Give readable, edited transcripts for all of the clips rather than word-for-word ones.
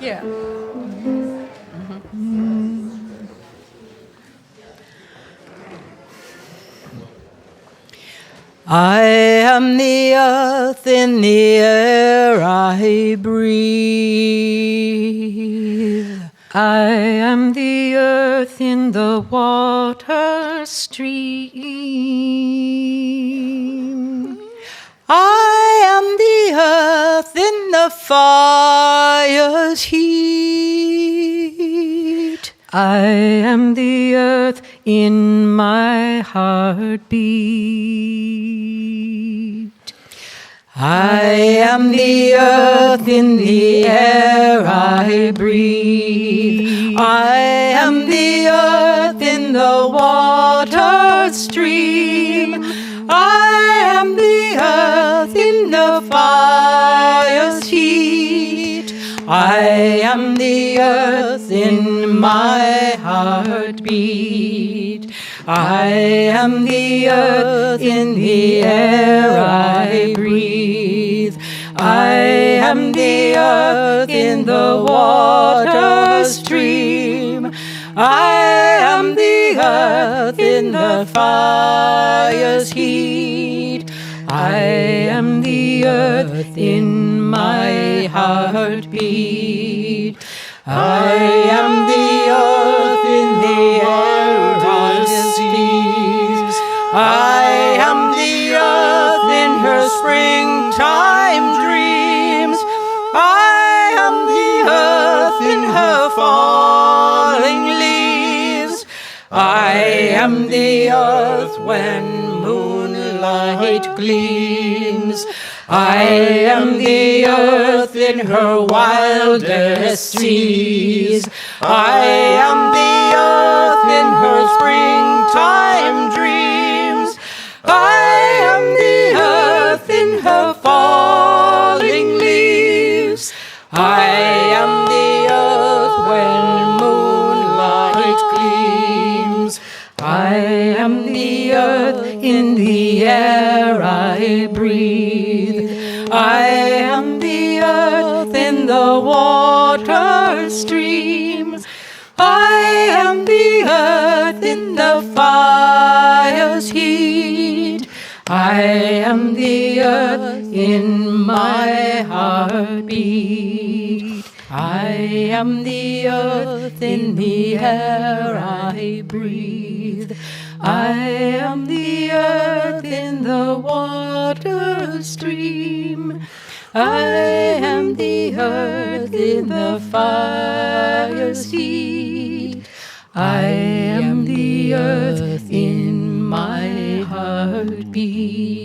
Yeah. I am the earth in the air I breathe. I am the earth in the water stream. I am the earth in the fire's heat. I am the earth in my heartbeat. I am the earth in the air I breathe. I am the earth in the water stream. I am the earth in the fire's heat. I am the earth in my heartbeat. I am the earth in the air I breathe. I am the earth in the water stream. I am the earth in the fire's heat. I am the earth in my heartbeat. I am the earth in the air I sees. I am the earth in her springtime dreams. I am the earth in her falling leaves. I am the earth when moonlight gleams. I am the earth in her wildest seas. I am the earth in her springtime dreams. I am the earth in her falling leaves. I am the earth when moonlight gleams. I am the earth in the air I breathe. I am the earth in the water stream. I am the earth in the fire's heat. I am the earth in my heartbeat. I am the earth in the air I breathe. I am the earth in the water stream. I am the earth in the fire's heat. I am the earth in my heartbeat.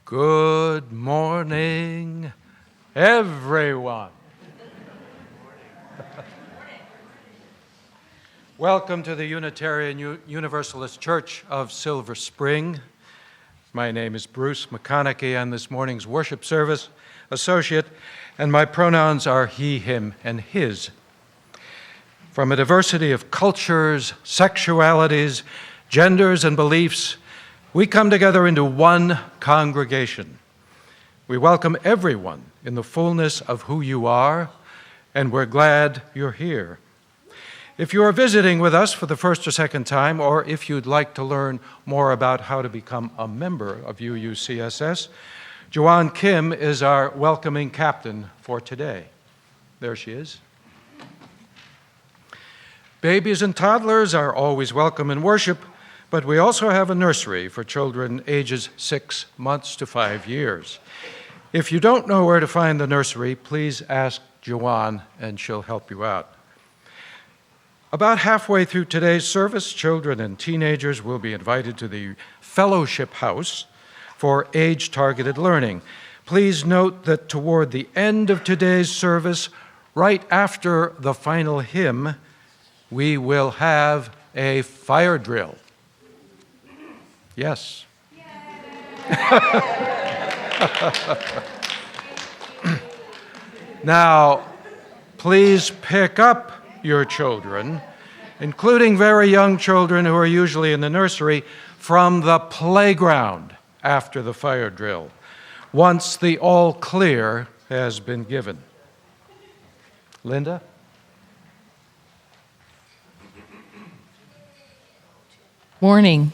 Good morning, everyone. Welcome to the Unitarian Universalist Church of Silver Spring. My name is Bruce McConaughey. I'm this morning's worship service associate, and my pronouns are he, him, and his. From a diversity of cultures, sexualities, genders, and beliefs, we come together into one congregation. We welcome everyone in the fullness of who you are, and we're glad you're here. If you are visiting with us for the first or second time, or if you'd like to learn more about how to become a member of UUCSS, Joanne Kim is our welcoming captain for today. There she is. Babies and toddlers are always welcome in worship, but we also have a nursery for children ages 6 months to 5 years. If you don't know where to find the nursery, please ask Joanne and she'll help you out. About halfway through today's service, children and teenagers will be invited to the Fellowship House for age-targeted learning. Please note that toward the end of today's service, right after the final hymn, we will have a fire drill. Yes. Now, please pick up your children, including very young children who are usually in the nursery, from the playground after the fire drill, once the all clear has been given. Linda? Morning.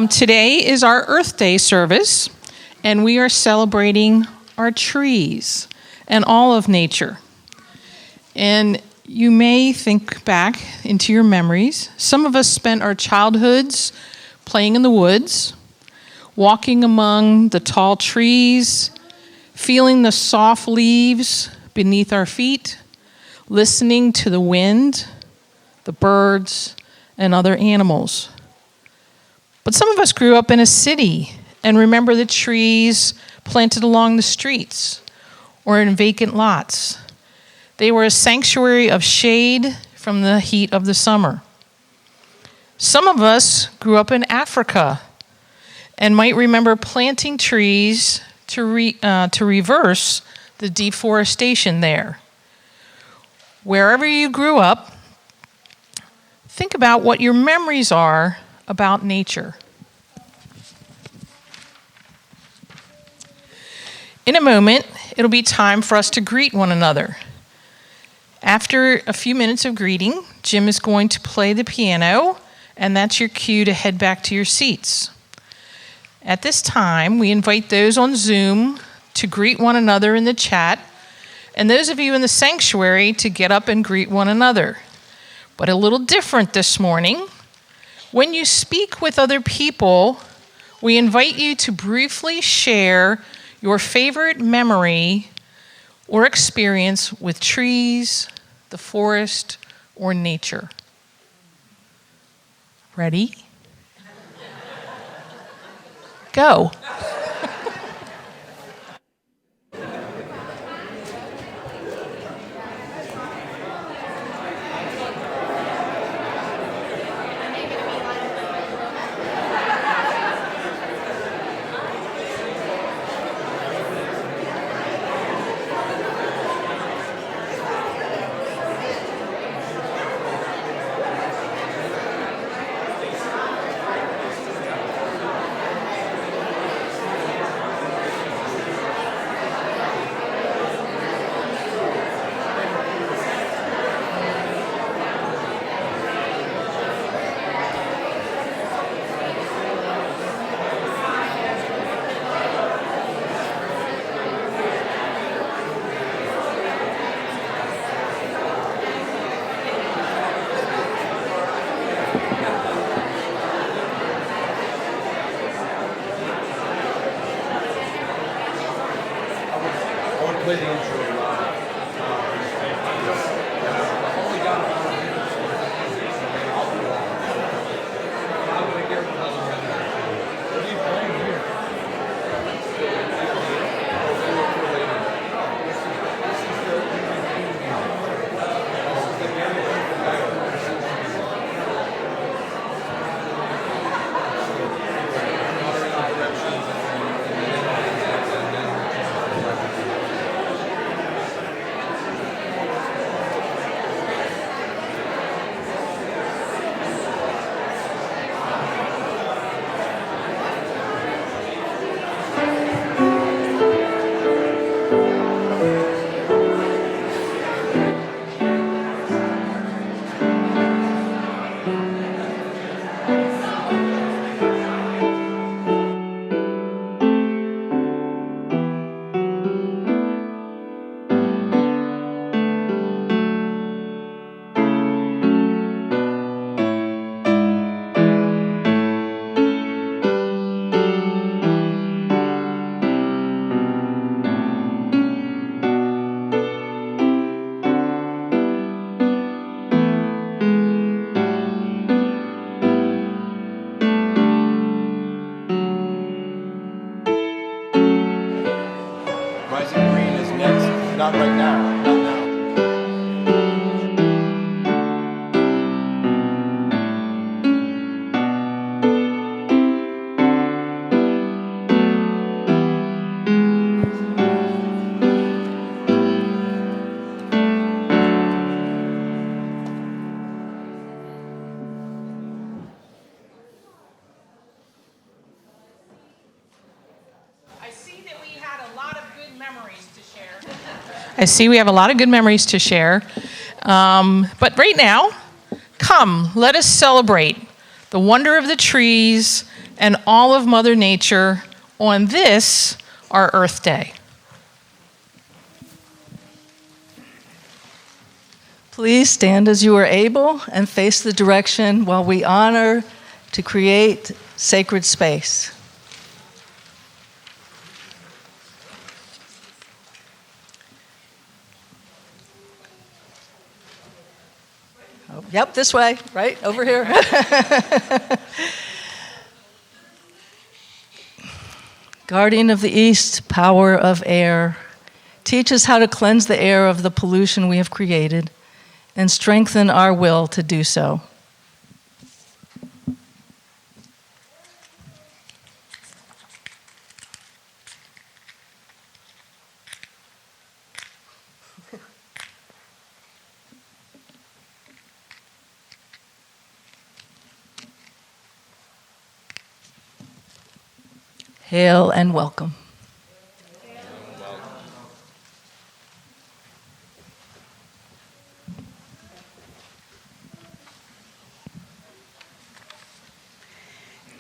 Today is our Earth Day service, and we are celebrating our trees and all of nature. And you may think back into your memories. Some of us spent our childhoods playing in the woods, walking among the tall trees, feeling the soft leaves beneath our feet, listening to the wind, the birds, and other animals. But some of us grew up in a city and remember the trees planted along the streets or in vacant lots. They were a sanctuary of shade from the heat of the summer. Some of us grew up in Africa and might remember planting trees to reverse the deforestation there. Wherever you grew up, think about what your memories are about nature. In a moment, it'll be time for us to greet one another. After a few minutes of greeting, Jim is going to play the piano, and that's your cue to head back to your seats. At this time, we invite those on Zoom to greet one another in the chat, and those of you in the sanctuary to get up and greet one another. But a little different this morning. When you speak with other people, we invite you to briefly share your favorite memory or experience with trees, the forest, or nature. Ready? Go. not right now. Not now. I see we have a lot of good memories to share. But right now, come, let us celebrate the wonder of the trees and all of Mother Nature on this, our Earth Day. Please stand as you are able and face the direction while we honor to create sacred space. Oh, yep, this way, right over here. Guardian of the East, power of air, teach us how to cleanse the air of the pollution we have created and strengthen our will to do so. Hail and welcome.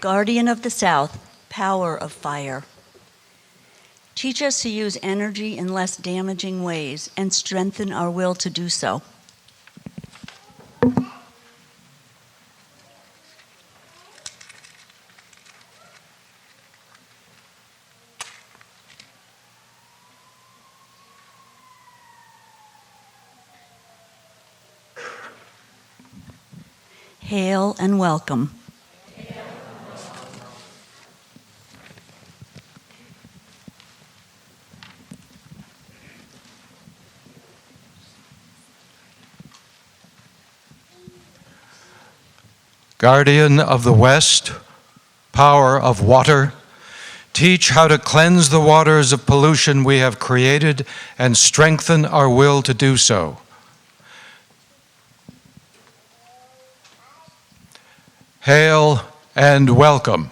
Guardian of the South, power of fire. Teach us to use energy in less damaging ways and strengthen our will to do so. Hail and welcome. Guardian of the West, power of water, teach how to cleanse the waters of pollution we have created and strengthen our will to do so. Hail and welcome.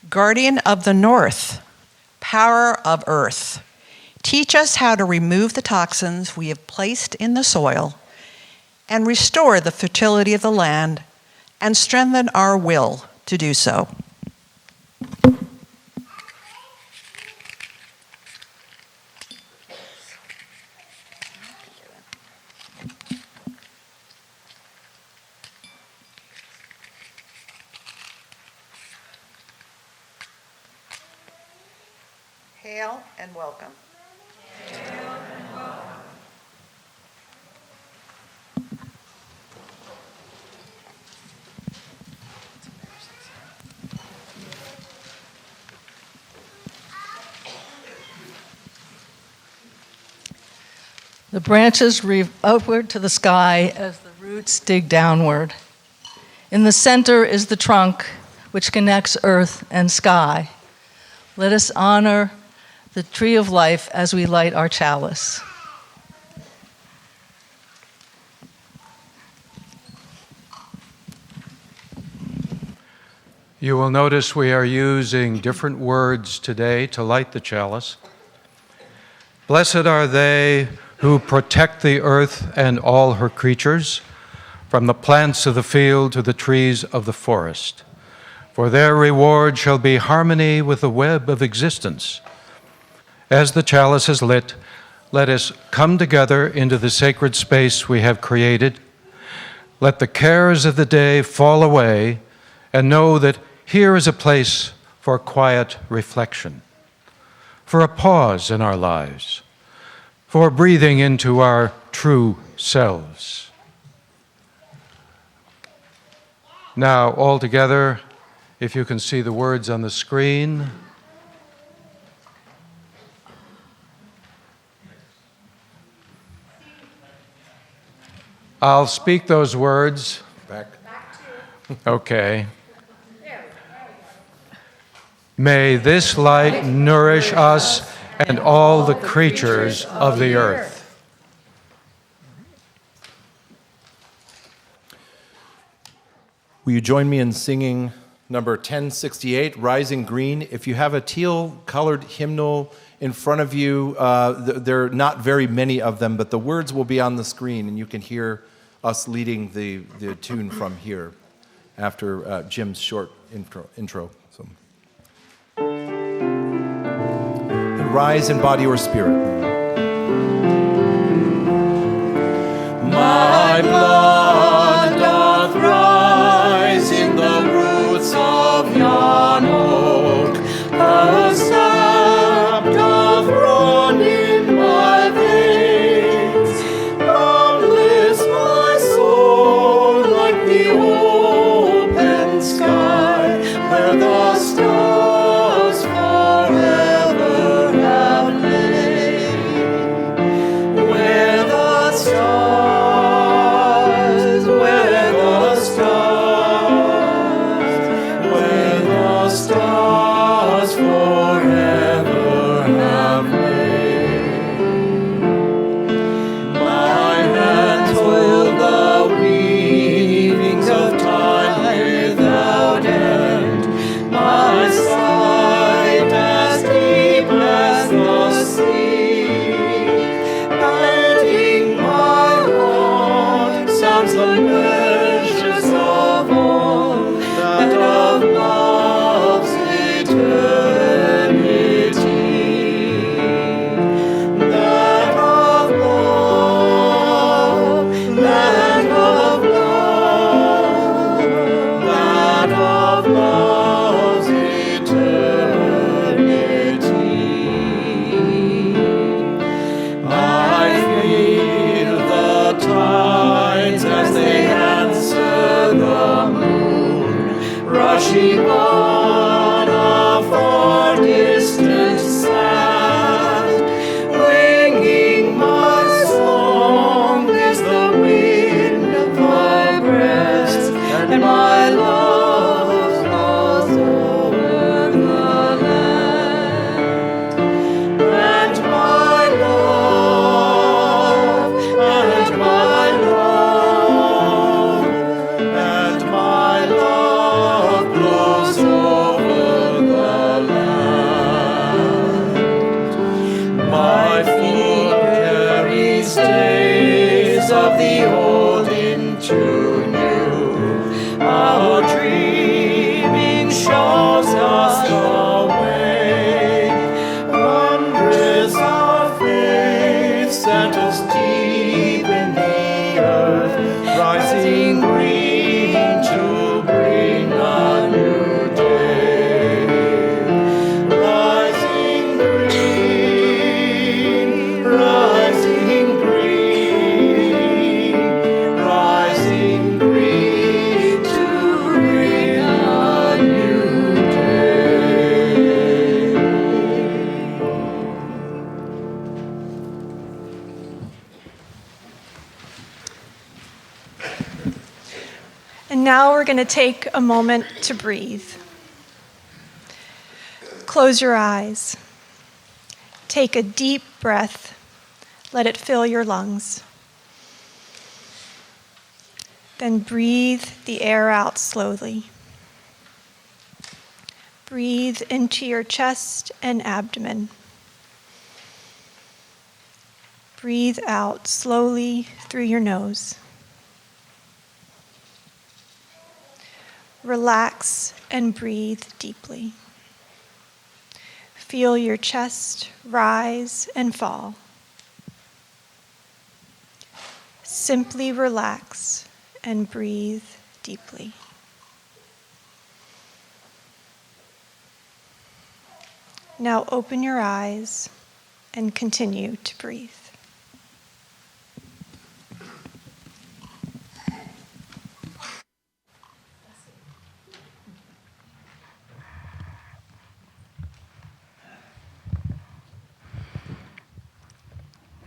Guardian of the North, power of earth, teach us how to remove the toxins we have placed in the soil and restore the fertility of the land and strengthen our will to do so. Hail and welcome. The branches reach upward to the sky as the roots dig downward. In the center is the trunk, which connects earth and sky. Let us honor the tree of life as we light our chalice. You will notice we are using different words today to light the chalice. Blessed are they who protect the earth and all her creatures, from the plants of the field to the trees of the forest. For their reward shall be harmony with the web of existence. As the chalice is lit, let us come together into the sacred space we have created. Let the cares of the day fall away and know that here is a place for quiet reflection, for a pause in our lives, for breathing into our true selves. Now, all together, if you can see the words on the screen. I'll speak those words. Back to. Okay. May this light nourish us and all the creatures of the earth. Will you join me in singing number 1068, Rising Green? If you have a teal-colored hymnal in front of you, there are not very many of them, but the words will be on the screen, and you can hear us leading the tune from here after Jim's short intro. So. And rise in body or spirit. My blood doth rise in the roots of yon oak, a sap doth run in my veins, boundless my soul like the open sky, where the stars forever have lain, where the stars, where the stars forever have lain. My hands hold the weavings of time without end, my sight as deep as the sea, guiding my heart sounds the measures of all that of love's eternity, that of love, that of love, that of love's eternity. I feel the tides as they answer the moon, rushing on a far distant sand. Winging my song is the wind of my breast, and my love flows over the land. And my love, and my love, and my love blows over the land. My feet carry staves of the old into new. Our dreaming shows us the way. Wondrous our faith settles deep in the earth, rising green to bring a new day. Rising green, rising green, rising green to bring a new day. And now we're going to take a moment to breathe. Close your eyes. Take a deep breath. Let it fill your lungs. Then breathe the air out slowly. Breathe into your chest and abdomen. Breathe out slowly through your nose. Relax and breathe deeply. Feel your chest rise and fall. Simply relax and breathe deeply. Now open your eyes and continue to breathe.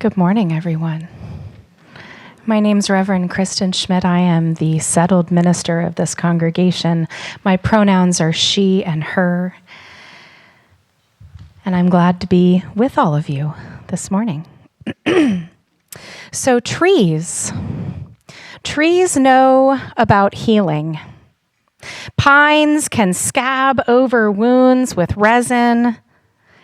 Good morning, everyone. My name's Reverend Kristin Schmidt. I am the settled minister of this congregation. My pronouns are she and her. And I'm glad to be with all of you this morning. So trees. Trees know about healing. Pines can scab over wounds with resin.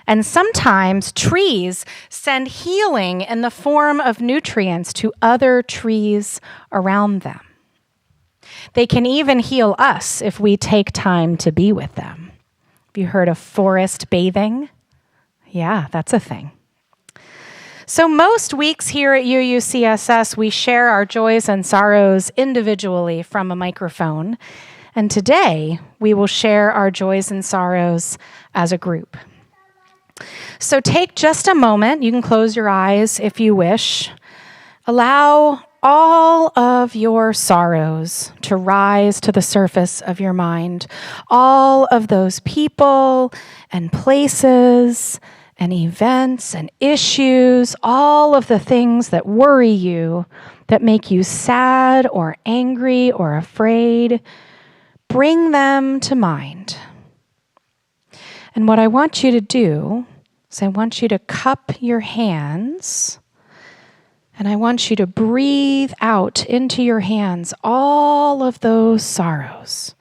And sometimes trees send healing in the form of nutrients to other trees around them. They can even heal us if we take time to be with them. Have you heard of forest bathing? Yeah, that's a thing. So most weeks here at UUCSS, we share our joys and sorrows individually from a microphone. And today, we will share our joys and sorrows as a group. So take just a moment. You can close your eyes if you wish. Allow all of your sorrows to rise to the surface of your mind. All of those people and places and events and issues, all of the things that worry you, that make you sad or angry or afraid, bring them to mind. And what I want you to do is I want you to cup your hands, and I want you to breathe out into your hands all of those sorrows.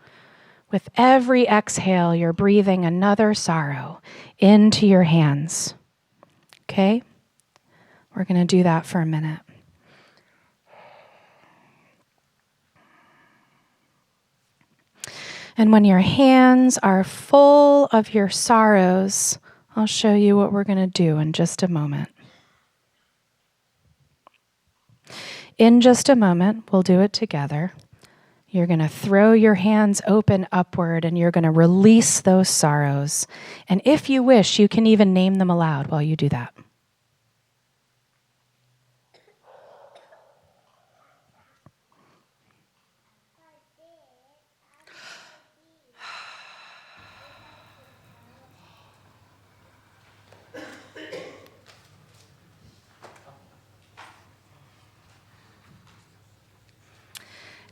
With every exhale, you're breathing another sorrow into your hands. Okay? We're going to do that for a minute. And when your hands are full of your sorrows, I'll show you what we're going to do in just a moment. In just a moment, we'll do it together. You're going to throw your hands open upward and you're going to release those sorrows. And if you wish, you can even name them aloud while you do that.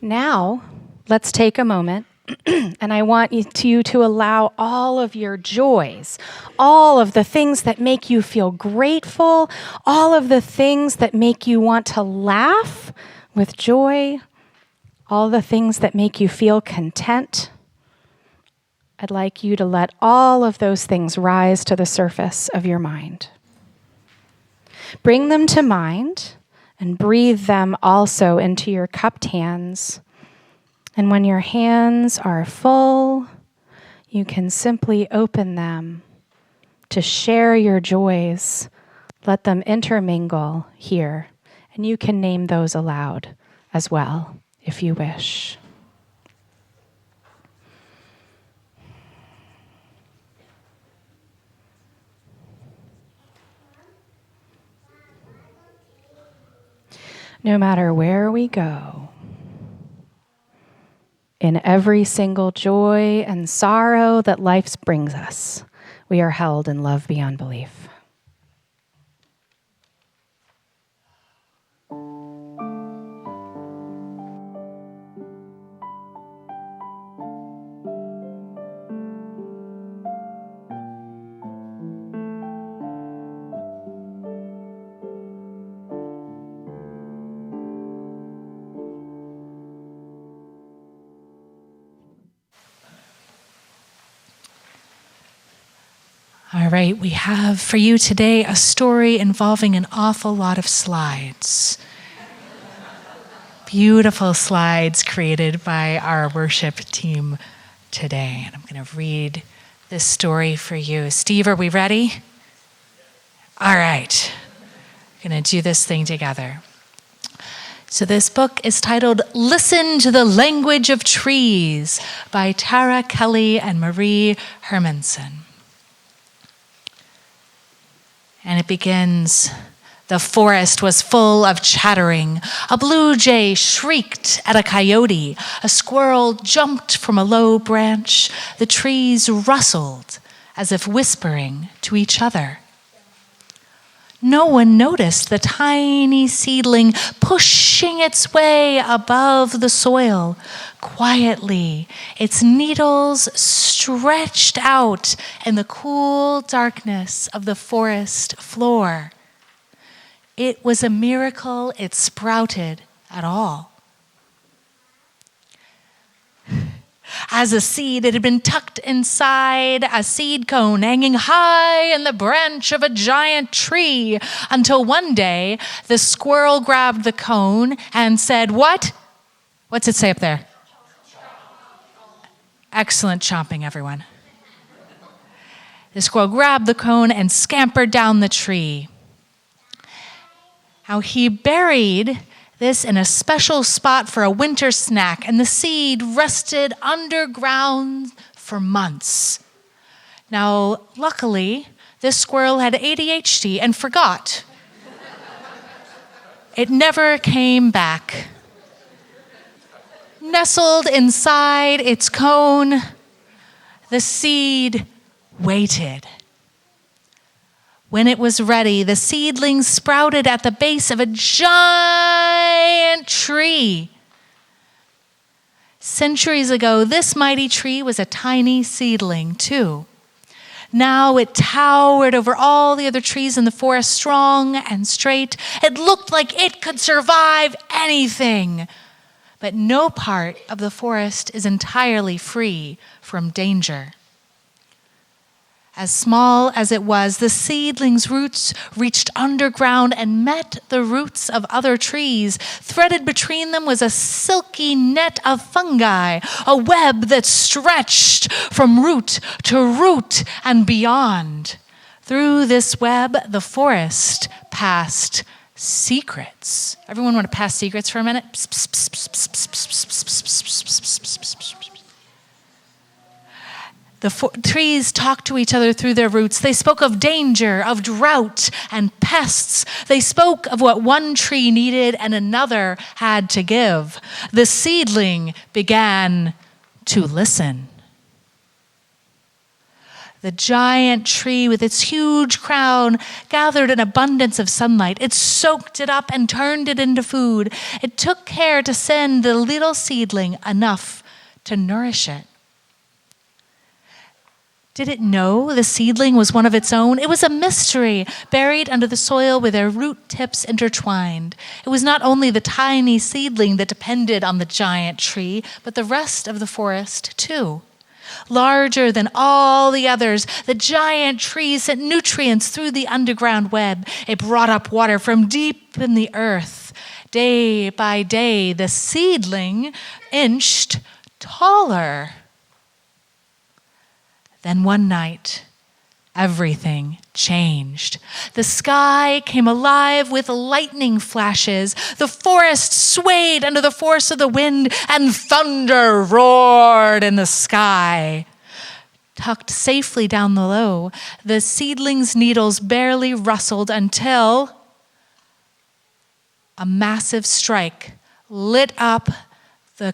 Now, let's take a moment, and I want you to allow all of your joys, all of the things that make you feel grateful, all of the things that make you want to laugh with joy, all the things that make you feel content. I'd like you to let all of those things rise to the surface of your mind. Bring them to mind. And breathe them also into your cupped hands. And when your hands are full, you can simply open them to share your joys. Let them intermingle here. And you can name those aloud as well, if you wish. No matter where we go, in every single joy and sorrow that life brings us, we are held in love beyond belief. All right, we have for you today a story involving an awful lot of slides. Beautiful slides created by our worship team today. And I'm going to read this story for you. Steve, are we ready? All right. We're going to do this thing together. So this book is titled Listen to the Language of Trees by Tara Kelly and Marie Hermanson. And it begins, the forest was full of chattering. A blue jay shrieked at a coyote. A squirrel jumped from a low branch. The trees rustled as if whispering to each other. no one noticed the tiny seedling pushing its way above the soil. Quietly, its needles stretched out in the cool darkness of the forest floor. It was a miracle it sprouted at all. As a seed, it had been tucked inside a seed cone hanging high in the branch of a giant tree until one day the squirrel grabbed the cone and said, "What? What's it say up there?" Excellent chomping, everyone. The squirrel grabbed the cone and scampered down the tree. Now he buried this in a special spot for a winter snack, and the seed rested underground for months. Now, luckily, this squirrel had ADHD and forgot. It never came back. Nestled inside its cone, the seed waited. When it was ready, the seedlings sprouted at the base of a giant tree. Centuries ago, this mighty tree was a tiny seedling, too. Now it towered over all the other trees in the forest, strong and straight. It looked like it could survive anything. But no part of the forest is entirely free from danger. As small as it was, the seedling's roots reached underground and met the roots of other trees. Threaded between them was a silky net of fungi, a web that stretched from root to root and beyond. Through this web, the forest passed secrets. Everyone want to pass secrets for a minute? The trees talked to each other through their roots. They spoke of danger, of drought, and pests. They spoke of what one tree needed and another had to give. The seedling began to listen. The giant tree with its huge crown gathered an abundance of sunlight. It soaked it up and turned it into food. It took care to send the little seedling enough to nourish it. Did it know the seedling was one of its own? It was a mystery, buried under the soil with their root tips intertwined. It was not only the tiny seedling that depended on the giant tree, but the rest of the forest, too. Larger than all the others, the giant tree sent nutrients through the underground web. It brought up water from deep in the earth. Day by day, the seedling inched taller. Then one night, everything changed. The sky came alive with lightning flashes. The forest swayed under the force of the wind, and thunder roared in the sky. Tucked safely down below, the seedling's needles barely rustled until a massive strike lit up the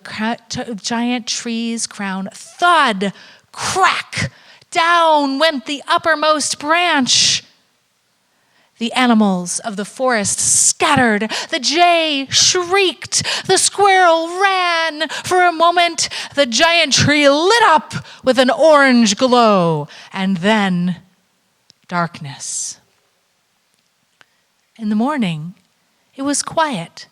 giant tree's crown. Thud! Crack! Down went the uppermost branch. The animals of the forest scattered. The jay shrieked. The squirrel ran. For a moment, the giant tree lit up with an orange glow, and then darkness. In the morning, it was quiet.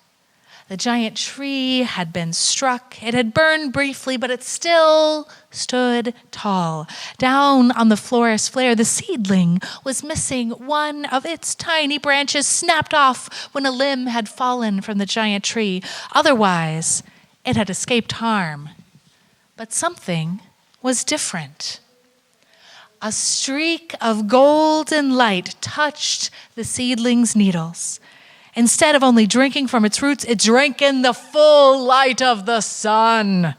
The giant tree had been struck. It had burned briefly, but it still stood tall. Down on the forest flare, the seedling was missing one of its tiny branches, snapped off when a limb had fallen from the giant tree. Otherwise, it had escaped harm. But something was different. A streak of golden light touched the seedling's needles. Instead of only drinking from its roots, it drank in the full light of the sun.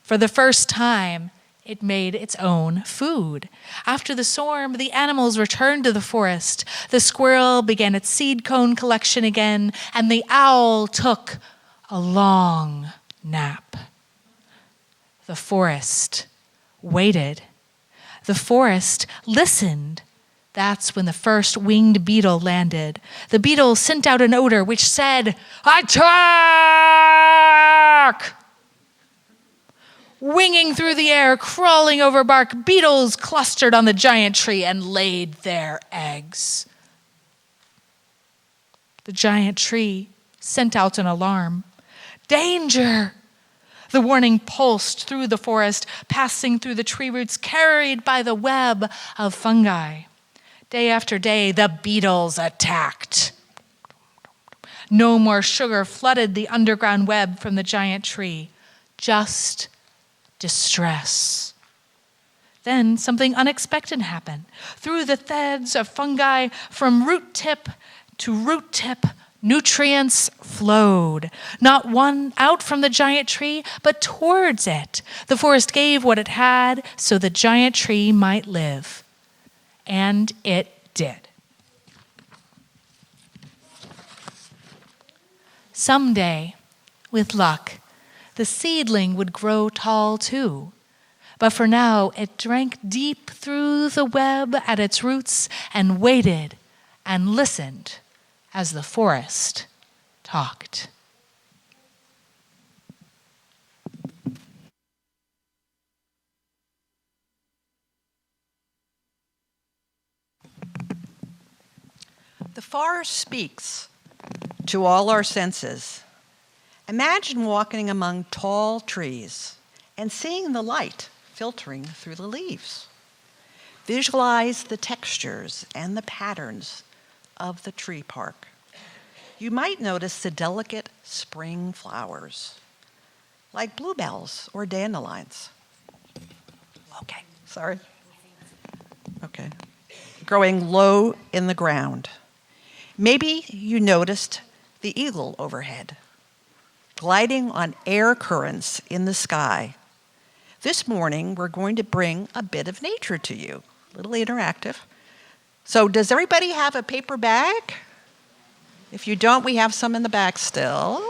For the first time, it made its own food. After the storm, the animals returned to the forest. The squirrel began its seed cone collection again, and the owl took a long nap. The forest waited. The forest listened That's when the first winged beetle landed. The beetle sent out an odor which said, "Attack!" Winging through the air, crawling over bark, beetles clustered on the giant tree and laid their eggs. The giant tree sent out an alarm. "Danger!" The warning pulsed through the forest, passing through the tree roots, carried by the web of fungi. Day after day, the beetles attacked. No more sugar flooded the underground web from the giant tree, just distress. Then something unexpected happened. Through the threads of fungi, from root tip to root tip, nutrients flowed, not one out from the giant tree, but towards it. The forest gave what it had so the giant tree might live. And it did. Someday, with luck, the seedling would grow tall too. But for now, it drank deep through the web at its roots and waited and listened as the forest talked. The forest speaks to all our senses. Imagine walking among tall trees and seeing the light filtering through the leaves. Visualize the textures and the patterns of the tree park. You might notice the delicate spring flowers, like bluebells or dandelions. Okay, sorry. Okay. Growing low in the ground. Maybe you noticed the eagle overhead, gliding on air currents in the sky. This morning, we're going to bring a bit of nature to you, a little interactive. So does everybody have a paper bag? If you don't, we have some in the back still.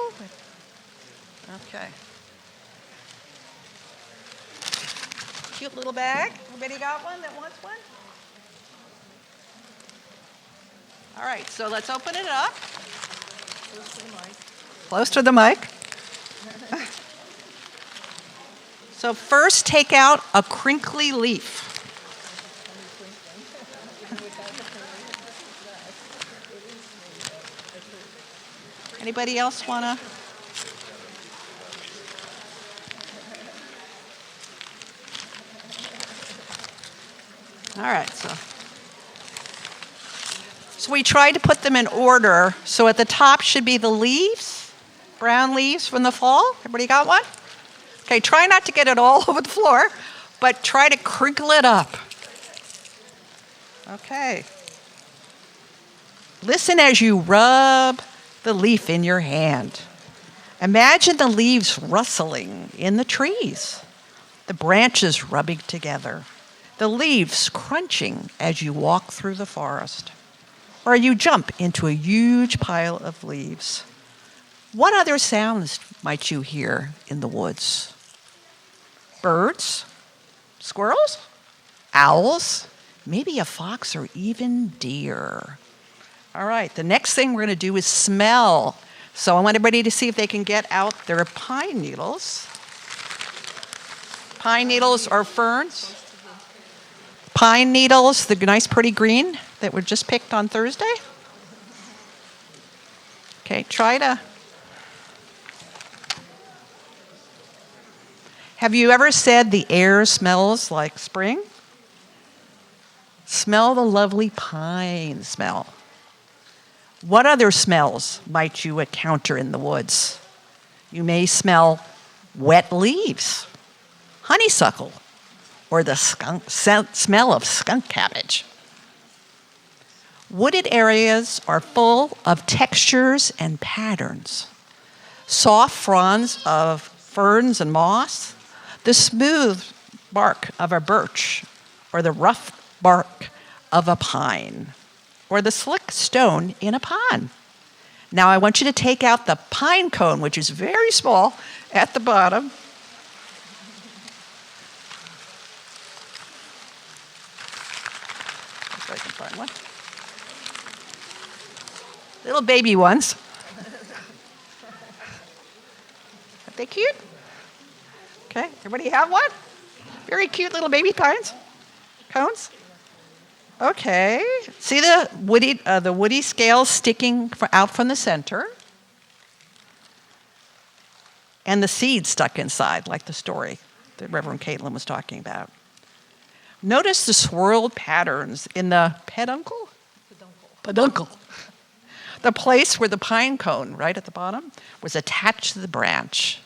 Okay. Cute little bag. Everybody got one that wants one? All right, so let's open it up. Close to the mic. So first, take out a crinkly leaf. Anybody else want to? All right, so we tried to put them in order. So at the top should be the leaves, brown leaves from the fall. Everybody got one? Okay, try not to get it all over the floor, but try to crinkle it up. Okay. Listen as you rub the leaf in your hand. Imagine the leaves rustling in the trees, the branches rubbing together, the leaves crunching as you walk through the forest, or you jump into a huge pile of leaves. What other sounds might you hear in the woods? Birds? Squirrels? Owls? Maybe a fox or even deer. All right, the next thing we're going to do is smell. So I want everybody to see if they can get out their pine needles. Pine needles or ferns? Pine needles, the nice pretty green that were just picked on Thursday. Okay, try to. Have you ever said the air smells like spring? Smell the lovely pine smell. What other smells might you encounter in the woods? You may smell wet leaves, honeysuckle, or the smell of skunk cabbage. Wooded areas are full of textures and patterns. Soft fronds of ferns and moss, the smooth bark of a birch, or the rough bark of a pine, or the slick stone in a pond. Now I want you to take out the pine cone, which is very small at the bottom. If I can find little baby ones. Aren't they cute? Okay, everybody have one? Very cute little baby pines? Cones? Okay. See the woody scales sticking out from the center? And the seeds stuck inside, like the story that Reverend Caitlin was talking about. Notice the swirled patterns in the peduncle? Peduncle. The place where the pine cone, right at the bottom, was attached to the branch.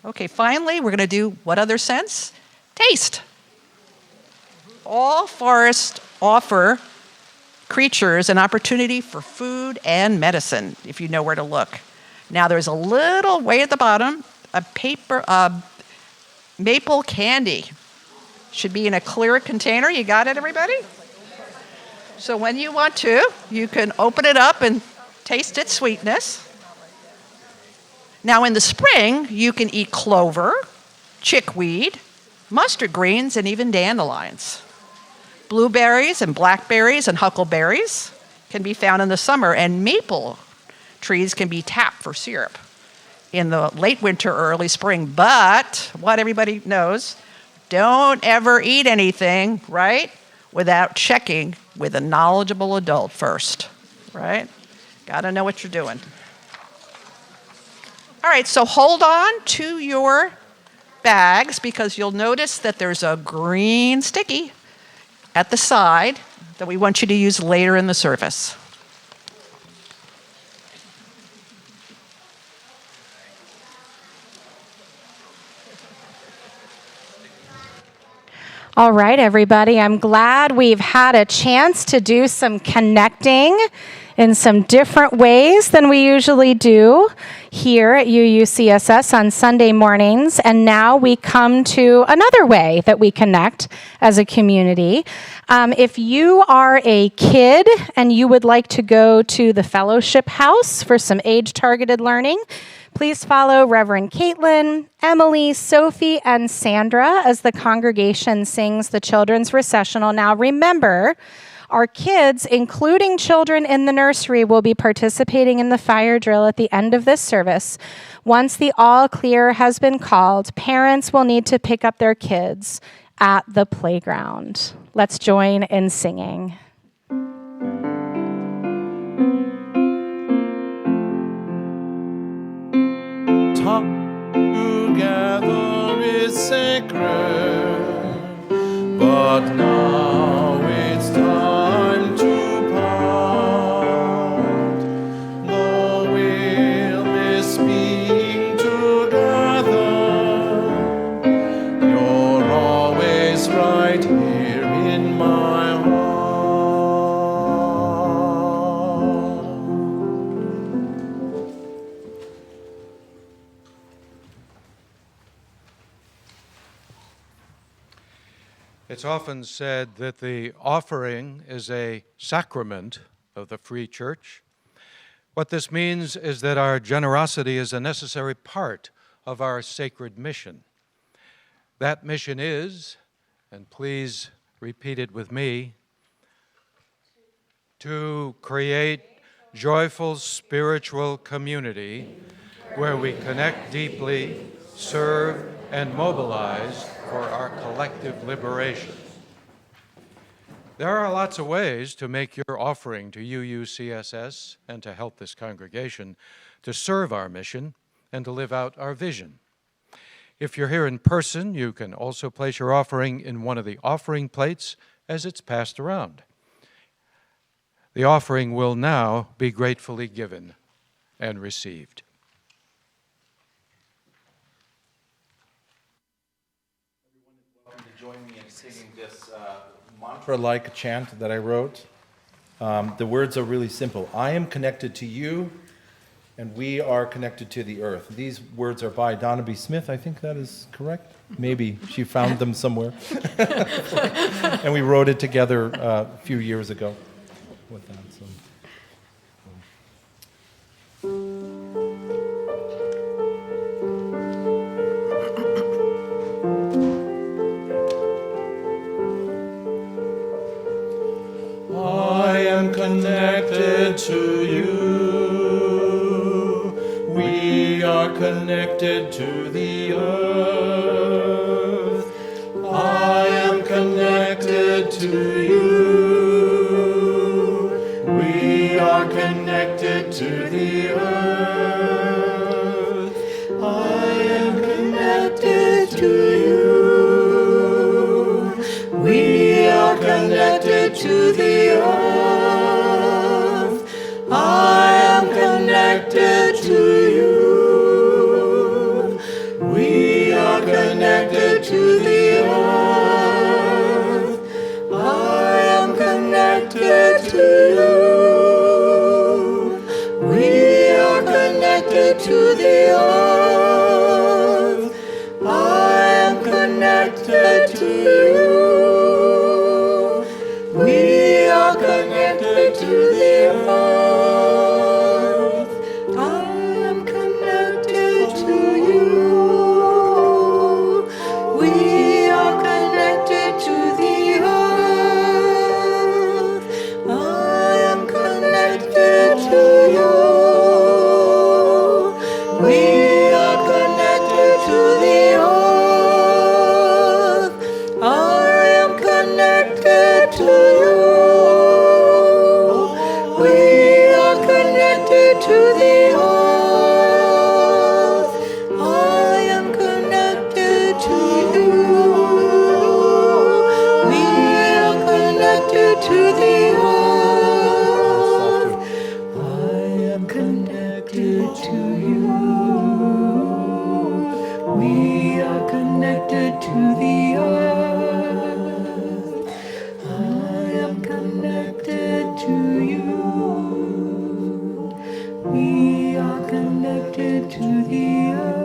Okay, finally, we're going to do what other sense? Taste. All forests offer creatures an opportunity for food and medicine, if you know where to look. Now, there's a little way at the bottom, a maple candy. Should be in a clear container. You got it, everybody? So when you want to, you can open it up and taste its sweetness. Now, in the spring, you can eat clover, chickweed, mustard greens, and even dandelions. Blueberries and blackberries and huckleberries can be found in the summer, and maple trees can be tapped for syrup in the late winter or early spring. But what everybody knows, don't ever eat anything, right, without checking with a knowledgeable adult first, right? Got to know what you're doing. All right, so hold on to your bags because you'll notice that there's a green sticky at the side that we want you to use later in the service. All right, everybody, I'm glad we've had a chance to do some connecting in some different ways than we usually do here at UUCSS on Sunday mornings. And now we come to another way that we connect as a community. If you are a kid and you would like to go to the fellowship house for some age-targeted learning, please follow Reverend Caitlin, Emily, Sophie, and Sandra as the congregation sings the children's recessional. Now remember, our kids, including children in the nursery, will be participating in the fire drill at the end of this service. Once the all clear has been called, parents will need to pick up their kids at the playground. Let's join in singing. Together is sacred, but now it's time to part. Though we'll miss being together, you're always right here in my heart. It's often said that the offering is a sacrament of the Free Church. What this means is that our generosity is a necessary part of our sacred mission. That mission is, and please repeat it with me, to create joyful spiritual community where we connect deeply, serve, and mobilize for our collective liberation. There are lots of ways to make your offering to UUCSS and to help this congregation to serve our mission and to live out our vision. If you're here in person, you can also place your offering in one of the offering plates as it's passed around. The offering will now be gratefully given and received. Join me in singing this mantra-like chant that I wrote. The words are really simple. I am connected to you, and we are connected to the earth. These words are by Donna B. Smith. I think that is correct. Maybe she found them somewhere. And we wrote it together a few years ago with that. So. I am connected to you. are connected to the earth. I am connected to you. We are connected to the earth. I am connected to you. We are connected to the earth. I am connected to you. We are connected to the earth. I am connected to you. We are connected to the earth. I am connected to you. We are connected to the earth. I am connected to you. We are connected to the earth. I am connected to you. We are connected to the earth. I am connected to you. We are connected to the earth. I am connected to you. We are connected to the earth. I am connected to you. We are connected to the earth. I am connected to you. We are connected to the earth.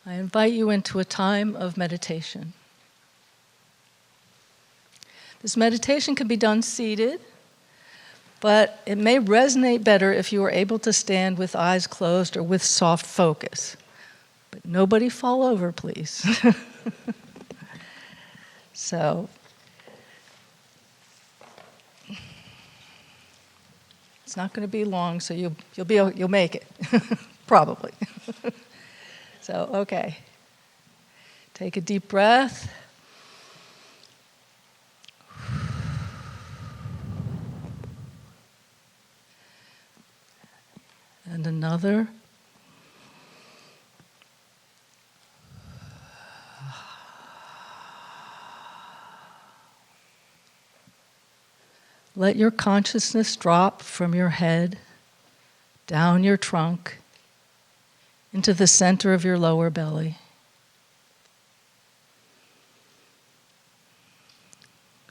I invite you into a time of meditation. This meditation can be done seated, but it may resonate better if you are able to stand with eyes closed or with soft focus. But nobody fall over, please. So, it's not going to be long, so you'll make it, probably. So, okay. Take a deep breath. And another. Let your consciousness drop from your head, down your trunk, into the center of your lower belly.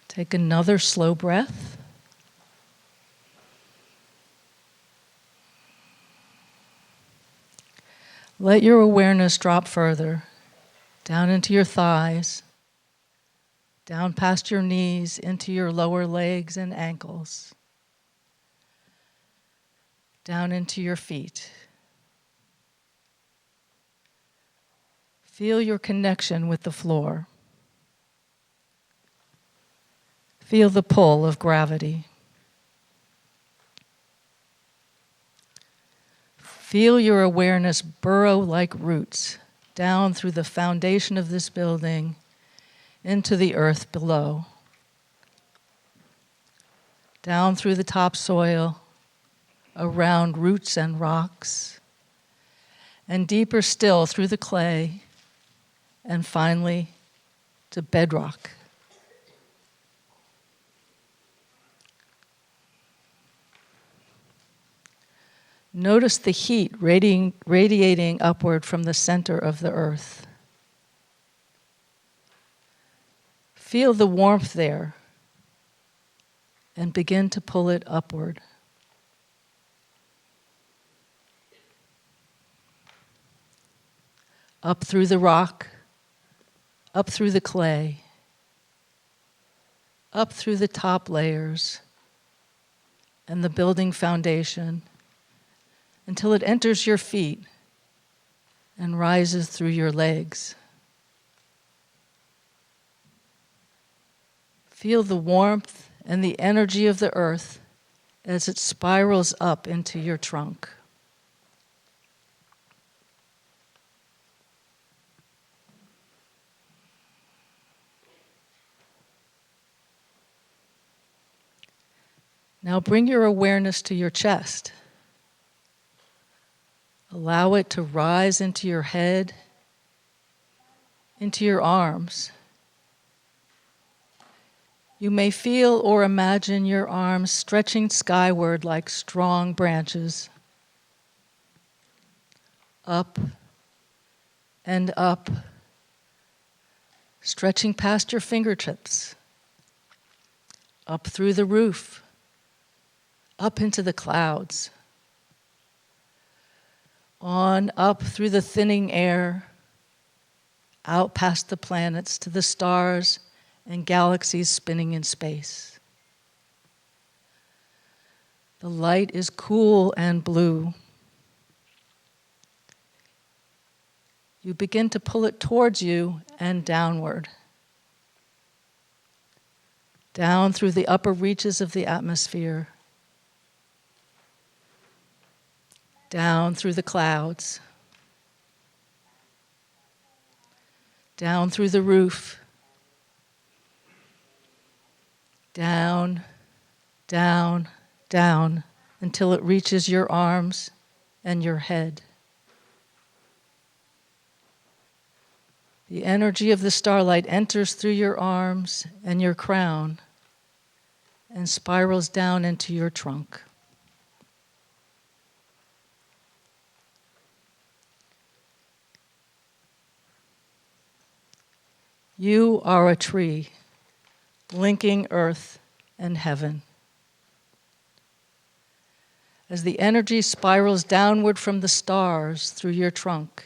Take another slow breath. Let your awareness drop further, down into your thighs, down past your knees, into your lower legs and ankles, down into your feet. Feel your connection with the floor. Feel the pull of gravity. Feel your awareness burrow like roots down through the foundation of this building into the earth below, down through the topsoil, around roots and rocks, and deeper still through the clay, and finally to bedrock. Notice the heat radiating upward from the center of the earth. Feel the warmth there and begin to pull it upward. Up through the rock, up through the clay, up through the top layers and the building foundation, until it enters your feet and rises through your legs. Feel the warmth and the energy of the earth as it spirals up into your trunk. Now bring your awareness to your chest. Allow it to rise into your head, into your arms. You may feel or imagine your arms stretching skyward like strong branches. Up and up, stretching past your fingertips, up through the roof, up into the clouds, on up through the thinning air, out past the planets to the stars and galaxies spinning in space. The light is cool and blue. You begin to pull it towards you and downward, down through the upper reaches of the atmosphere, down through the clouds, down through the roof, down, down, down, until it reaches your arms and your head. The energy of the starlight enters through your arms and your crown and spirals down into your trunk. You are a tree, linking earth and heaven. As the energy spirals downward from the stars through your trunk,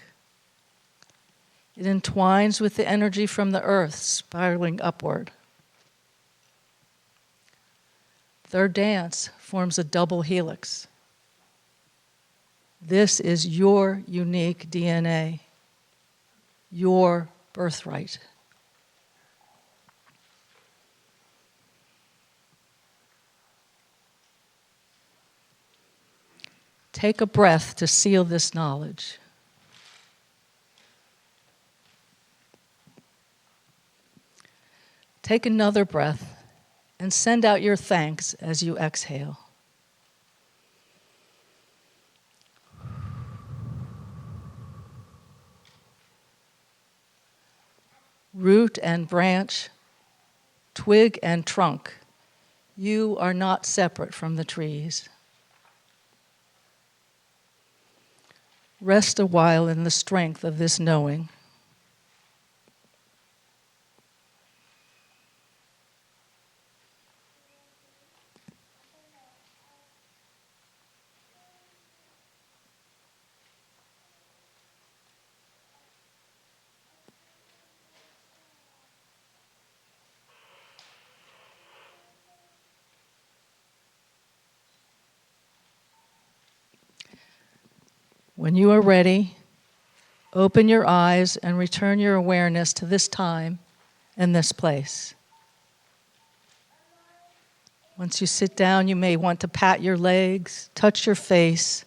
it entwines with the energy from the earth spiraling upward. Their dance forms a double helix. This is your unique DNA, your birthright. Take a breath to seal this knowledge. Take another breath and send out your thanks as you exhale. Root and branch, twig and trunk, you are not separate from the trees. Rest a while in the strength of this knowing. When you are ready, open your eyes and return your awareness to this time and this place. Once you sit down, you may want to pat your legs, touch your face,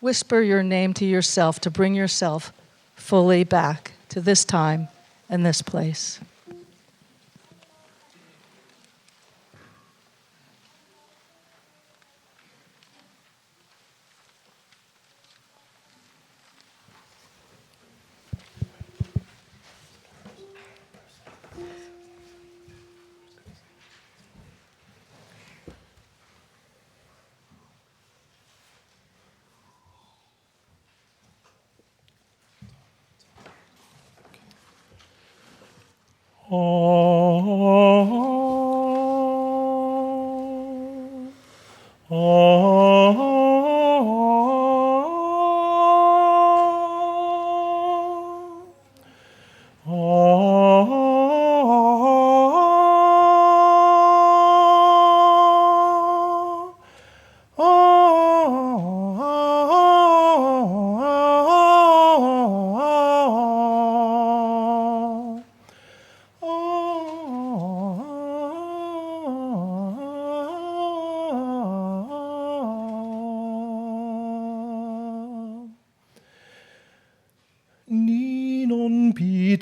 whisper your name to yourself to bring yourself fully back to this time and this place.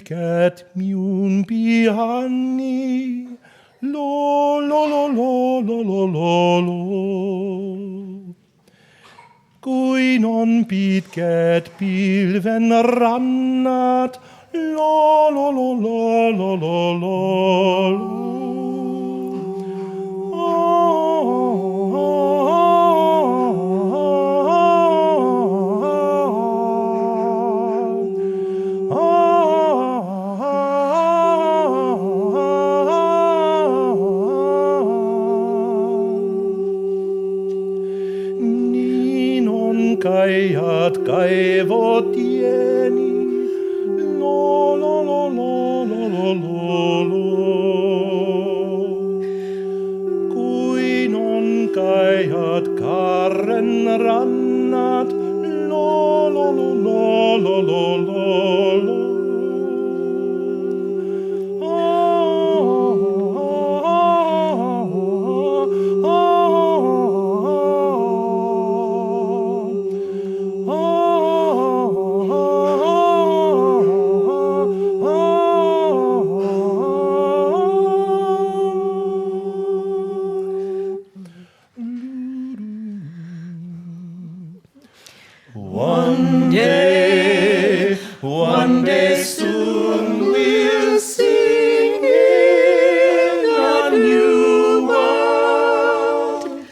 cat miun bihani, lo lo lo lo lo lo lo lo. Kui non bid cat bilven rannat, lo lo lo lo lo lo lo lo. Kaiat kaivot tieni, lo lo lo lo lo lo lo lo. Kui non kaiat karren rannat, lo lo lo lo lo lo lo lo. One day soon we'll sing in a new world.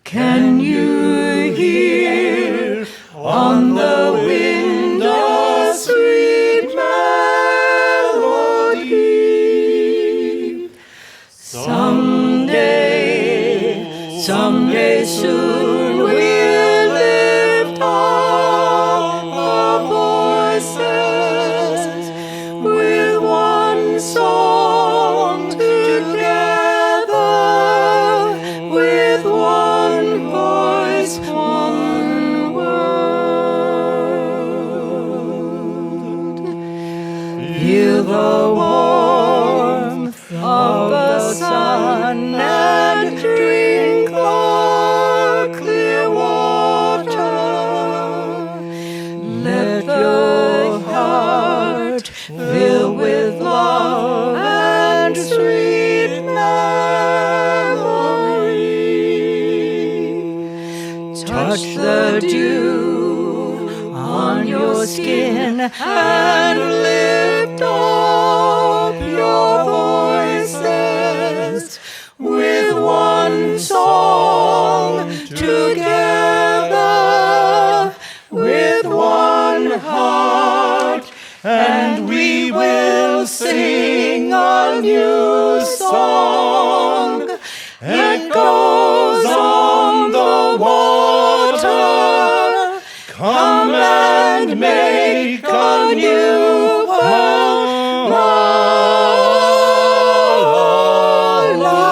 Can you hear on the wind a sweet melody? Someday soon we'll lift up our voices with one song together, with one voice, one world. Feel the warmth of the sun and drink the clear water. Let your heart fill with love and sweet memory. Touch the dew on your skin and lift up your voices with one song together, with one heart, and we will sing a new song. It goes on the water. Come and make a new world. La, la.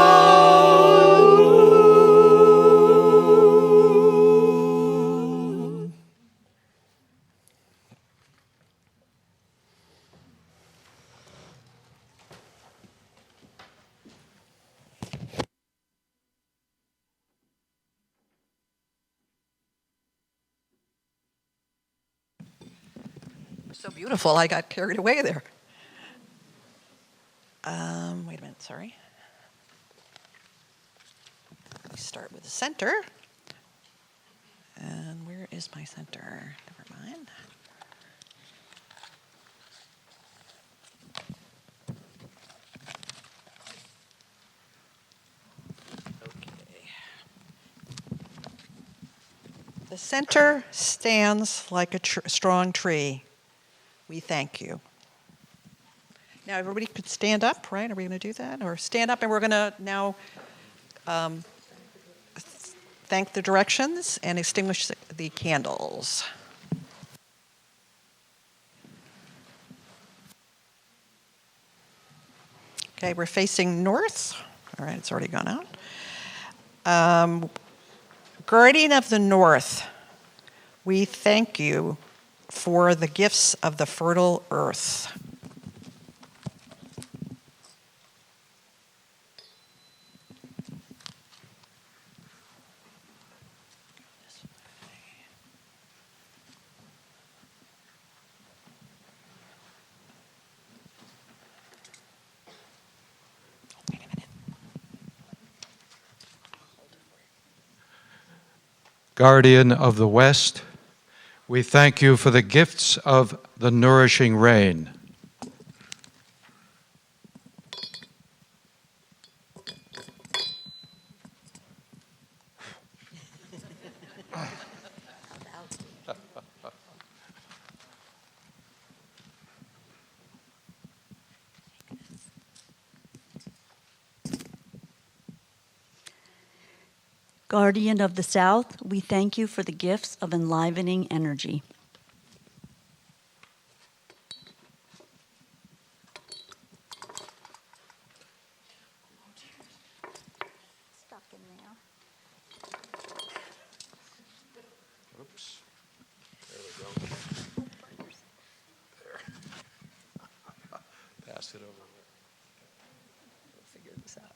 So beautiful, I got carried away there. Wait a minute, sorry. Let me start with the center. And where is my center? Never mind. Okay. The center stands like a strong tree. We thank you. Now everybody could stand up, right? Are we going to do that? Or stand up, and we're going to now thank the directions and extinguish the candles. Okay, we're facing north. All right, it's already gone out. Guardian of the North, we thank you for the gifts of the fertile earth. Guardian of the West, we thank you for the gifts of the nourishing rain. Guardian of the South, we thank you for the gifts of enlivening energy. Stuck in there. Oops. There we go. There. Pass it over there. We'll figure this out.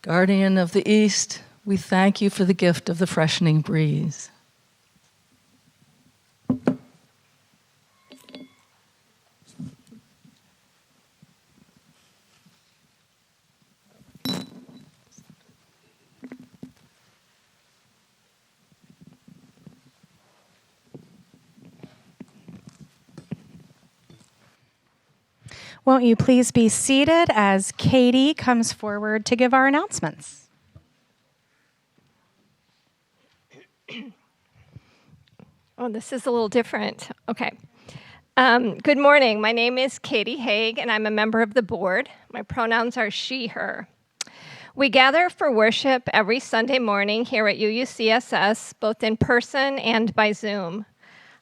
Guardian of the East, we thank you for the gift of the freshening breeze. Won't you please be seated as Katie comes forward to give our announcements? Oh, this is a little different. Okay. Good morning. My name is Katie Haig, and I'm a member of the board. My pronouns are she, her. We gather for worship every Sunday morning here at UUCSS, both in person and by Zoom.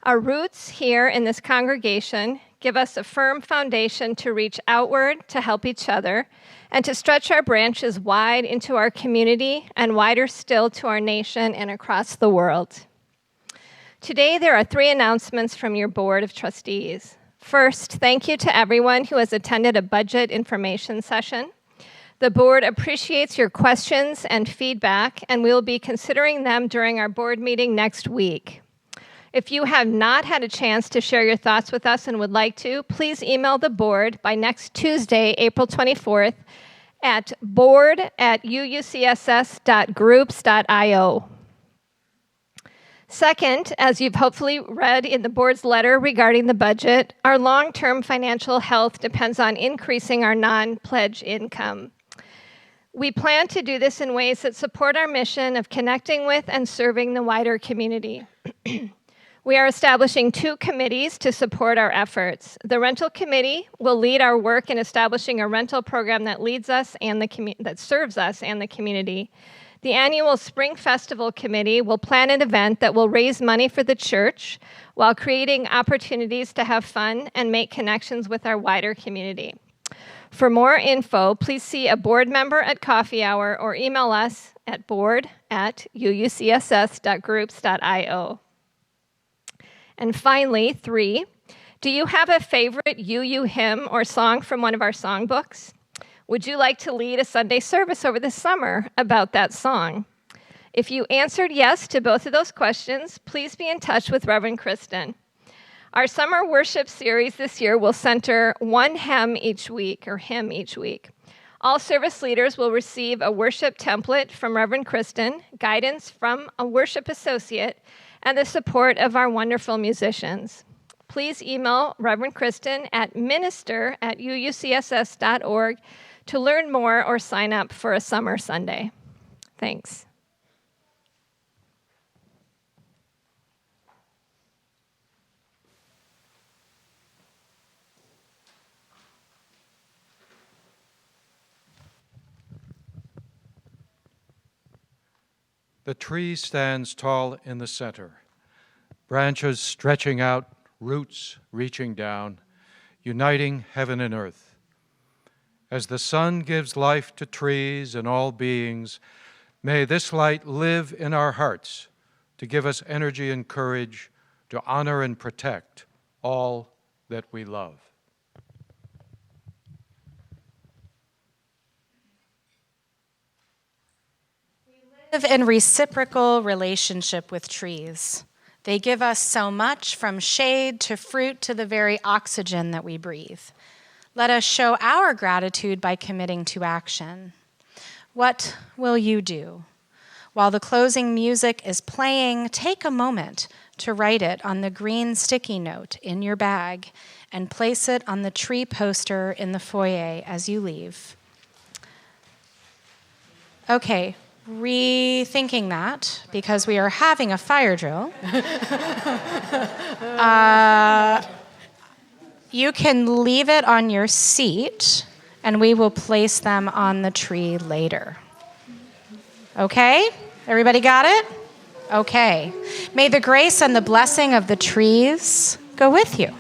Our roots here in this congregation give us a firm foundation to reach outward to help each other and to stretch our branches wide into our community and wider still to our nation and across the world. Today, there are 3 announcements from your Board of Trustees. First, thank you to everyone who has attended a budget information session. The board appreciates your questions and feedback, and we will be considering them during our board meeting next week. If you have not had a chance to share your thoughts with us and would like to, please email the board by next Tuesday, April 24th, at board@uucss.groups.io. Second, as you've hopefully read in the board's letter regarding the budget, our long-term financial health depends on increasing our non-pledge income. We plan to do this in ways that support our mission of connecting with and serving the wider community. We are establishing 2 committees to support our efforts. The rental committee will lead our work in establishing a rental program that leads us and that serves us and the community. The annual Spring Festival Committee will plan an event that will raise money for the church while creating opportunities to have fun and make connections with our wider community. For more info, please see a board member at coffee hour or email us at board@uucss.groups.io. And finally, 3, do you have a favorite UU hymn or song from one of our songbooks? Would you like to lead a Sunday service over the summer about that song? If you answered yes to both of those questions, please be in touch with Reverend Kristin. Our summer worship series this year will center one hymn each week. All service leaders will receive a worship template from Reverend Kristin, guidance from a worship associate, and the support of our wonderful musicians. Please email Reverend Kristin at minister@uucss.org to learn more or sign up for a summer Sunday. Thanks. The tree stands tall in the center, branches stretching out, roots reaching down, uniting heaven and earth. As the sun gives life to trees and all beings, may this light live in our hearts to give us energy and courage to honor and protect all that we love. Live in reciprocal relationship with trees. They give us so much, from shade to fruit to the very oxygen that we breathe. Let us show our gratitude by committing to action. What will you do? While the closing music is playing, take a moment to write it on the green sticky note in your bag and place it on the tree poster in the foyer as you leave. Okay, rethinking that, because we are having a fire drill. You can leave it on your seat, and we will place them on the tree later. Okay? Everybody got it? Okay. May the grace and the blessing of the trees go with you.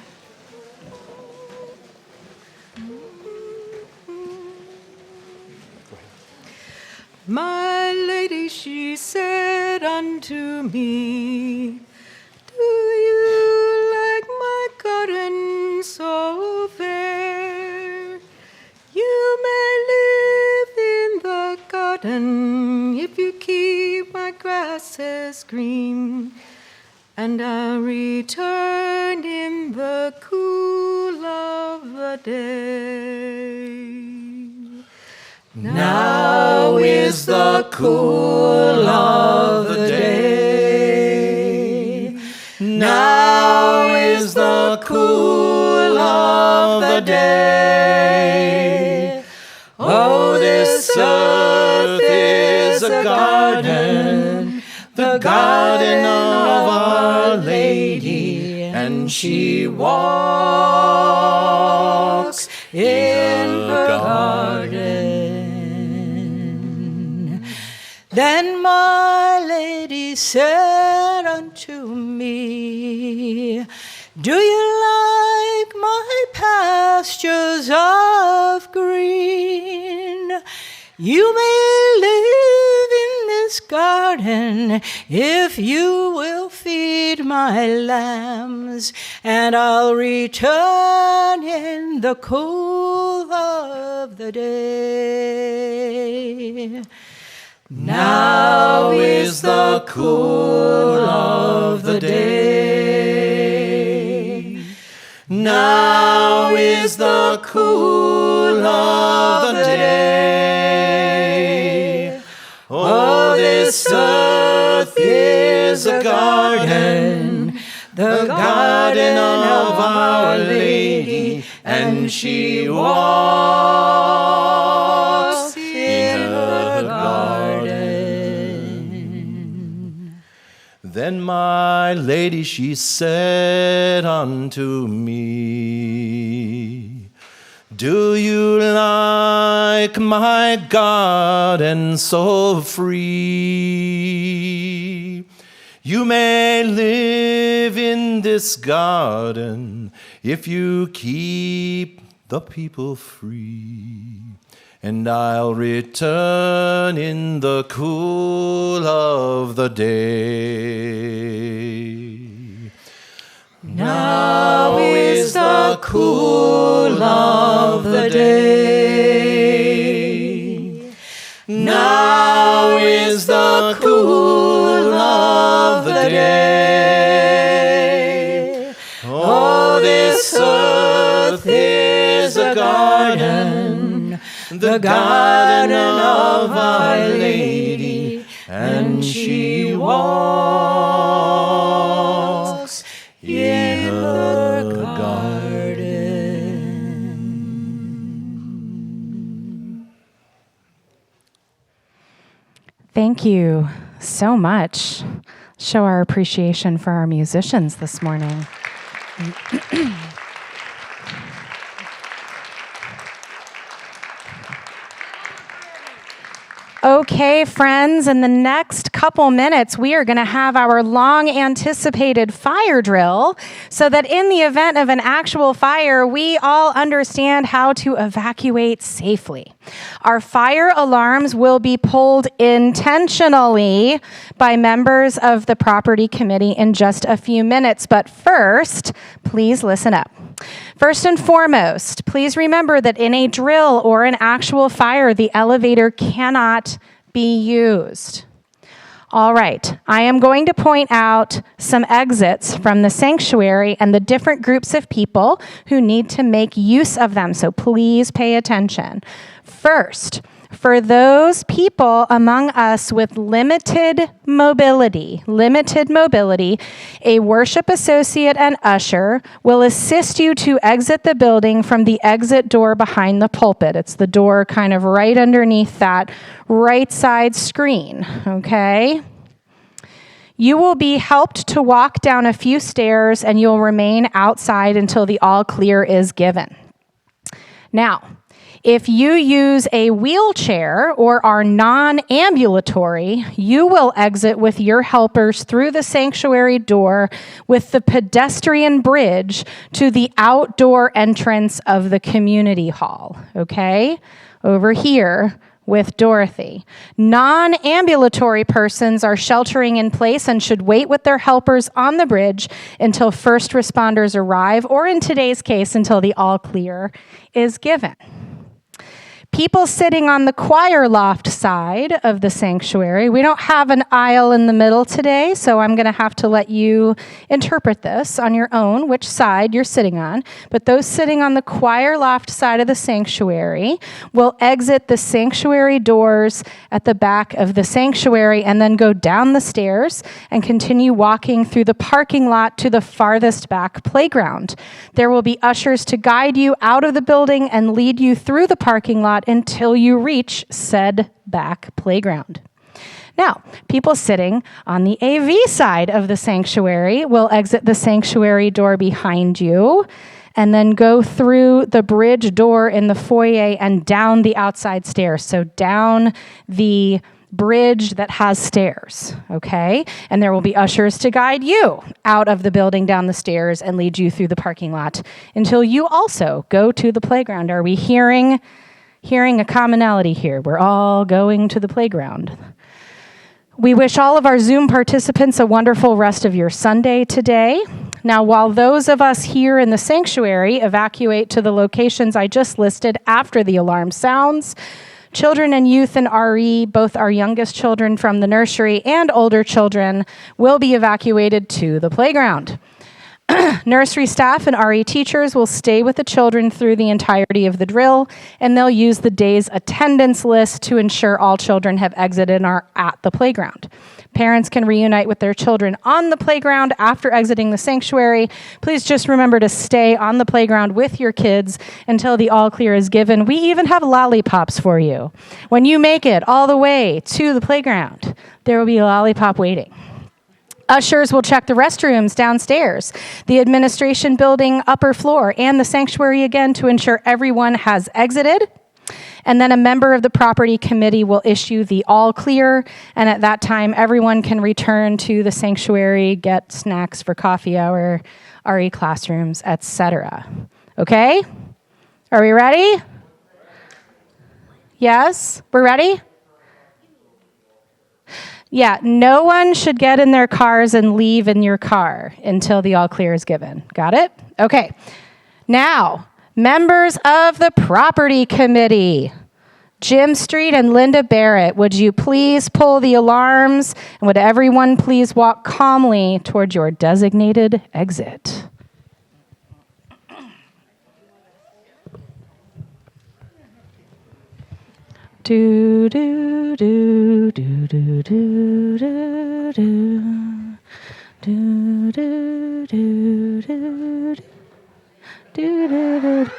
My lady, she said unto me, do you like my garden so fair? You may live in the garden if you keep my grasses green, and I'll return in the cool of the day. Now is the cool of the day. Now is the cool of the day. Oh, this earth is a garden, the garden of Our Lady, and she walks in her garden. Then my lady said unto me, do you like my pastures of green? You may live in this garden if you will feed my lambs, and I'll return in the cool of the day. Now is the cool of the day. Now is the cool of the day. Oh, this earth is a garden, the garden of Our Lady, and she walks in her garden. Then my lady, she said unto me, do you like my garden so free? You may live in this garden if you keep the people free, and I'll return in the cool of the day. Now is the cool of the day. Now is the cool of the day. Oh, this earth is a garden, the garden of Our Lady, and she walks in her garden. Thank you so much. Show our appreciation for our musicians this morning. Okay, friends, in the next couple minutes, we are going to have our long-anticipated fire drill so that in the event of an actual fire, we all understand how to evacuate safely. Our fire alarms will be pulled intentionally by members of the property committee in just a few minutes, but first, please listen up. First and foremost, please remember that in a drill or an actual fire, the elevator cannot be used. All right, I am going to point out some exits from the sanctuary and the different groups of people who need to make use of them, so please pay attention. First, for those people among us with limited mobility, a worship associate and usher will assist you to exit the building from the exit door behind the pulpit. It's the door kind of right underneath that right side screen, okay? You will be helped to walk down a few stairs and you'll remain outside until the all clear is given. Now, if you use a wheelchair or are non-ambulatory, you will exit with your helpers through the sanctuary door with the pedestrian bridge to the outdoor entrance of the community hall, okay? Over here with Dorothy. Non-ambulatory persons are sheltering in place and should wait with their helpers on the bridge until first responders arrive, or in today's case, until the all clear is given. People sitting on the choir loft side of the sanctuary. We don't have an aisle in the middle today, so I'm going to have to let you interpret this on your own, which side you're sitting on. But those sitting on the choir loft side of the sanctuary will exit the sanctuary doors at the back of the sanctuary and then go down the stairs and continue walking through the parking lot to the farthest back playground. There will be ushers to guide you out of the building and lead you through the parking lot until you reach said back playground. Now, people sitting on the AV side of the sanctuary will exit the sanctuary door behind you and then go through the bridge door in the foyer and down the outside stairs. So down the bridge that has stairs, okay? And there will be ushers to guide you out of the building down the stairs and lead you through the parking lot until you also go to the playground. Are we hearing a commonality here? We're all going to the playground. We wish all of our Zoom participants a wonderful rest of your Sunday today. Now, while those of us here in the sanctuary evacuate to the locations I just listed after the alarm sounds, children and youth and RE, both our youngest children from the nursery and older children, will be evacuated to the playground. Nursery staff and RE teachers will stay with the children through the entirety of the drill, and they'll use the day's attendance list to ensure all children have exited and are at the playground. Parents can reunite with their children on the playground after exiting the sanctuary. Please just remember to stay on the playground with your kids until the all clear is given. We even have lollipops for you. When you make it all the way to the playground, there will be a lollipop waiting. Ushers will check the restrooms downstairs, the administration building upper floor, and the sanctuary again to ensure everyone has exited. And then a member of the property committee will issue the all clear, and at that time, everyone can return to the sanctuary, get snacks for coffee hour, RE classrooms, etc. Okay? Are we ready? Yes? We're ready? Yeah, no one should get in their cars and leave in your car until the all clear is given. Got it? Okay. Now, members of the property committee, Jim Street and Linda Barrett, would you please pull the alarms, and would everyone please walk calmly toward your designated exit? Do do do do do do do do do do do do do do.